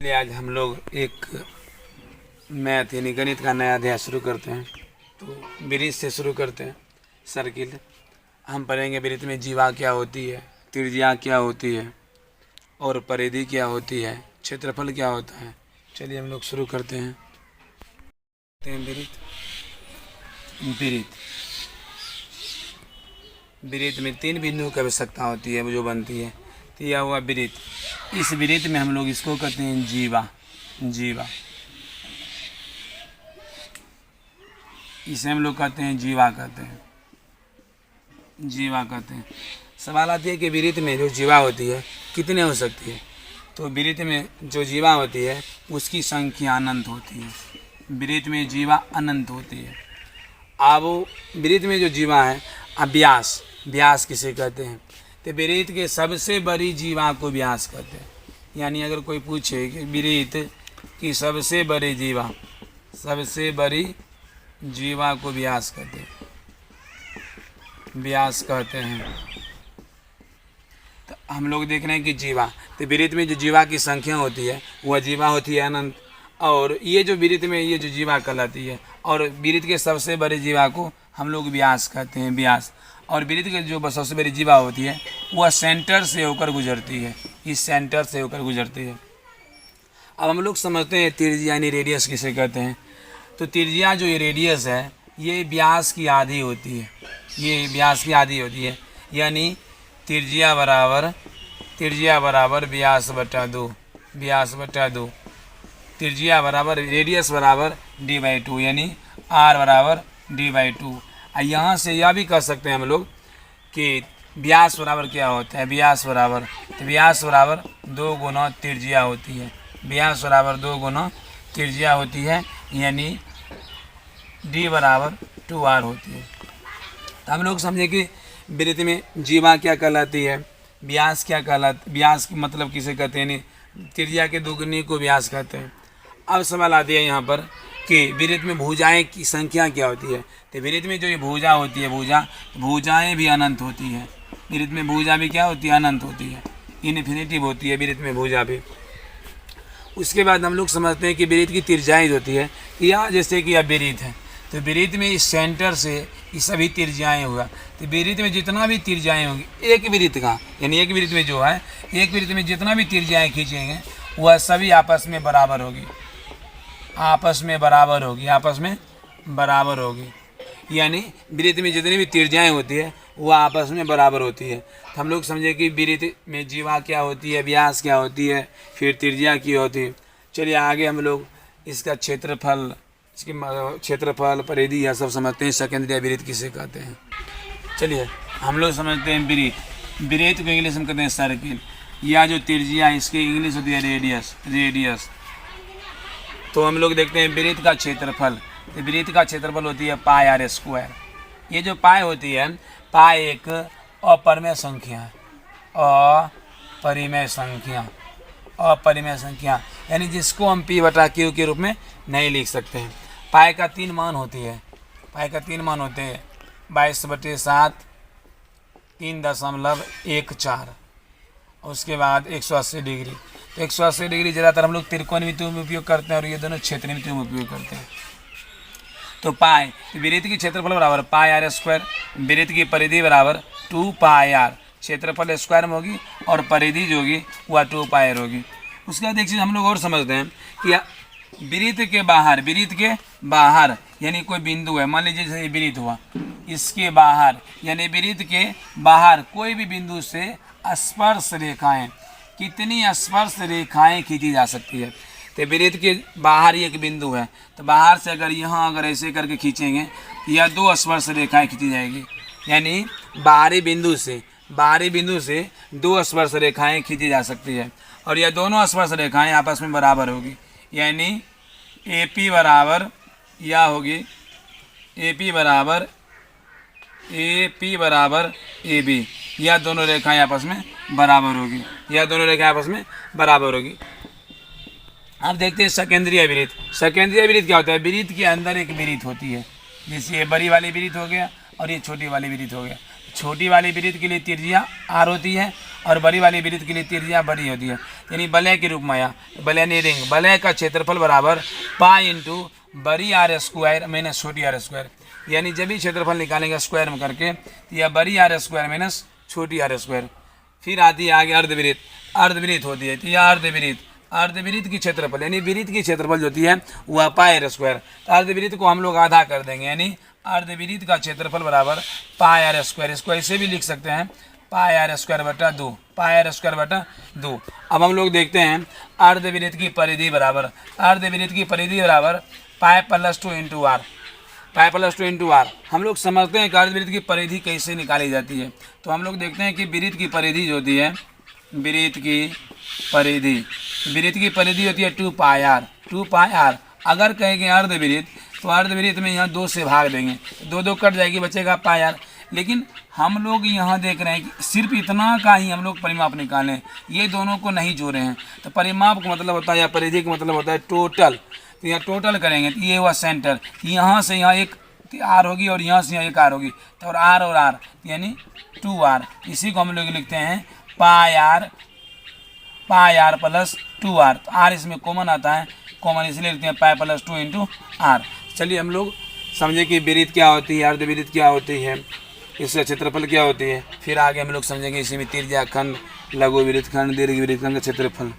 चलिए आज हम लोग एक मैथ यानी गणित का नया अध्याय शुरू करते हैं। तो वृत्त से शुरू करते हैं। सर्किल हम पढ़ेंगे। वृत्त में जीवा क्या होती है, त्रिज्या क्या होती है और परिधि क्या होती है, क्षेत्रफल क्या होता है। चलिए हम लोग शुरू करते हैं। वृत्त में 3 बिंदुओं की आवश्यकता होती है जो बनती है। तो यह हुआ वृत्त। इस वृत्त में हम लोग इसको कहते हैं जीवा। इसे हम लोग कहते हैं जीवा कहते हैं। सवाल आती है कि वृत्त में जो जीवा होती है कितने हो सकती है। तो वृत्त में जो जीवा होती है उसकी संख्या अनंत होती है। वृत्त में जीवा अनंत होती है। अब वृत्त में जो जीवा है, अब व्यास किसे कहते हैं। तो वृत्त के सबसे बड़ी जीवा को व्यास कहते हैं। यानी अगर कोई पूछे कि वृत्त की सबसे बड़ी जीवा को व्यास कहते हैं। तो हम लोग देख रहे हैं कि जीवा, तो वृत्त में जो जीवा की संख्या होती है वह जीवा होती है अनंत। और ये जो वृत्त में ये जो जीवा कहलाती है, और वृत्त के सबसे बड़े जीवा को हम लोग व्यास कहते हैं, व्यास। और वृत्त के जो सबसे बड़ी जीवा होती है वह सेंटर से होकर गुजरती है, इस सेंटर से होकर गुजरती है। अब हम लोग समझते हैं त्रिज्या यानी रेडियस किसे कहते हैं। तो त्रिज्या जो ये रेडियस है ये व्यास की आधी होती है, यानी त्रिज्या बराबर व्यास बटा दो। त्रिज्या बराबर रेडियस बराबर d/2 यानी r बराबर d/2। यहाँ से यह भी कह सकते हैं हम लोग कि व्यास बराबर क्या होता है। व्यास बराबर 2 गुना त्रिज्या होती है। व्यास बराबर 2 गुना त्रिज्या होती है, यानी d बराबर 2r होती है। तो हम लोग समझे कि वृत्त में जीवा क्या कहलाती है, व्यास क्या कहलाती। व्यास की मतलब किसे कहते हैं, त्रिज्या के दुगुनी को व्यास कहते हैं। अब सवाल आती है यहाँ पर कि वृत्त में भुजाएं की संख्या क्या होती है। तो वृत्त में जो ये भुजा होती है, भुजाएं भी अनंत होती है। वृत्त में भुजा भी क्या होती है, अनंत होती है, इन्फिनिटिव होती है वृत्त में भुजा भी। उसके बाद हम लोग समझते हैं कि वृत्त की त्रिज्याएं होती है। या जैसे कि यह वृत्त है, तो वृत्त में इस सेंटर से ये सभी त्रिज्याएं हुआ। तो वृत्त में जितना भी त्रिज्याएं होंगी एक वृत्त का, यानी एक वृत्त में जो है, एक वृत्त में जितना भी त्रिज्याएं खींचेंगे वह सभी आपस में बराबर होगी। यानी वृत्त में जितनी भी त्रिज्याएं होती है वह आपस में बराबर होती है। तो हम लोग समझे कि वृत्त में जीवा क्या होती है, व्यास क्या होती है, फिर त्रिज्या की होती है। चलिए आगे हम लोग इसका क्षेत्रफल, परिधि यह सब समझते हैं। सेकेंडरी वृत्त किसे कहते हैं। चलिए हम लोग समझते हैं वृत्त को इंग्लिश में कहते हैं सर्किल। या जो त्रिज्या इसकी इंग्लिश होती है रेडियस। तो हम लोग देखते हैं वृत्त का क्षेत्रफल। तो वृत्त का क्षेत्रफल होती है πr²। ये जो पाई होती है, पाई एक अपरिमेय संख्या, यानी जिसको हम p/q के रूप में नहीं लिख सकते हैं। पाई का 3 मान होते हैं 22/7, 3.14, उसके बाद 180 डिग्री। तो 180 डिग्री ज़्यादातर हम लोग त्रिकोणमिति में उपयोग करते हैं और ये दोनों क्षेत्रमिति में उपयोग करते हैं। तो वृत्त की क्षेत्रफल बराबर πr², वृत्त की परिधि बराबर 2πr। क्षेत्रफल स्क्वायर में होगी और परिधि जो होगी वह 2πr होगी। उसके बाद एक चीज़ हम लोग और समझते हैं कि वृत्त के बाहर यानी कोई बिंदु है, मान लीजिए जैसे वृत्त हुआ, इसके बाहर यानी वृत्त के बाहर कोई भी बिंदु से कितनी स्पर्श रेखाएं खींची जा सकती है। तो वृत्त के बाहर ही एक बिंदु है, तो बाहर से अगर अगर ऐसे करके खींचेंगे या 2 स्पर्श रेखाएं खींची जाएगी। यानी बाहरी बिंदु से 2 स्पर्श रेखाएं खींची जा सकती है और यह दोनों स्पर्श रेखाएं आपस में बराबर होगी। यानी AP बराबर या होगी AP बराबर AB। यह दोनों रेखाएं आपस में बराबर होगी। अब देखते हैं सेकेंडरी वृत्त। क्या होता है। वृत्त के अंदर एक वृत्त होती है, जैसे ये बड़ी वाली वृत्त हो गया और ये छोटी वाली वृत्त हो गया। छोटी वाली वृत्त के लिए त्रिज्या r होती है और बड़ी वाली वृत्त के लिए त्रिज्या बड़ी होती है। यानी वलय के रूप में आया, वलय यानी रिंग, वलय का क्षेत्रफल बराबर पाई इंटू बड़ी आर स्क्वायर माइनस छोटी आर स्क्वायर, यानी जब भी क्षेत्रफल निकालेंगे स्क्वायर में करके या बड़ी आर स्क्वायर माइनस छोटी आर स्क्वायर। फिर आती है आगे अर्धवृत्त, अर्धवृत्त होती है तो यह अर्धवृत्त, अर्धवृत्त की क्षेत्रफल यानी वृत्त की क्षेत्रफल जो होती है वह पाई आर स्क्वायर, तो अर्धवृत्त को हम लोग आधा कर देंगे, यानी अर्धवृत्त का क्षेत्रफल बराबर पाई आर स्क्वायर। इसको ऐसे भी लिख सकते हैं पाई आर स्क्वायर बटा 2, पाई आर स्क्वायर बटा 2। अब हम लोग देखते हैं अर्धवृत्त की परिधि बराबर, अर्धवृत्त की परिधि बराबर pi plus 2 into R, pi plus 2 into R. हम लोग समझते हैं कि अर्धवृत्त की परिधि कैसे निकाली जाती है, तो हम लोग देखते हैं कि वृत्त की परिधि जो होती है, वृत्त की परिधि, वृत्त की परिधि होती है 2 पाई आर, 2 पाई आर। अगर कहेंगे अर्धवृत्त तो अर्धवृत्त में यहाँ 2 से भाग देंगे, 2 2 कट जाएगी, बचेगा पाई आर। लेकिन हम लोग यहाँ देख रहे हैं कि सिर्फ इतना का ही हम लोग परिमाप निकालें, ये दोनों को नहीं जोड़े हैं। तो परिमाप का मतलब होता है या परिधि का मतलब होता है टोटल, तो यहाँ टोटल करेंगे तो ये हुआ सेंटर, यहाँ से यहाँ एक आर होगी और यहाँ से यहाँ एक आर होगी, तो और आर यानी 2 आर। इसी को हम लोग लिखते हैं पाई आर प्लस 2 आर। तो आर इसमें कॉमन आता है, कॉमन इसलिए लिखते हैं पाई प्लस 2 इंटू आर। चलिए हम लोग समझे कि वृत्त क्या होती है, अर्धवृत्त क्या होती है, इसका क्षेत्रफल क्या होती है। फिर आगे हम लोग समझेंगे इसी में त्रिज्या खंड, लघु वृत्तखंड, दीर्घ वृत्तखंड का क्षेत्रफल।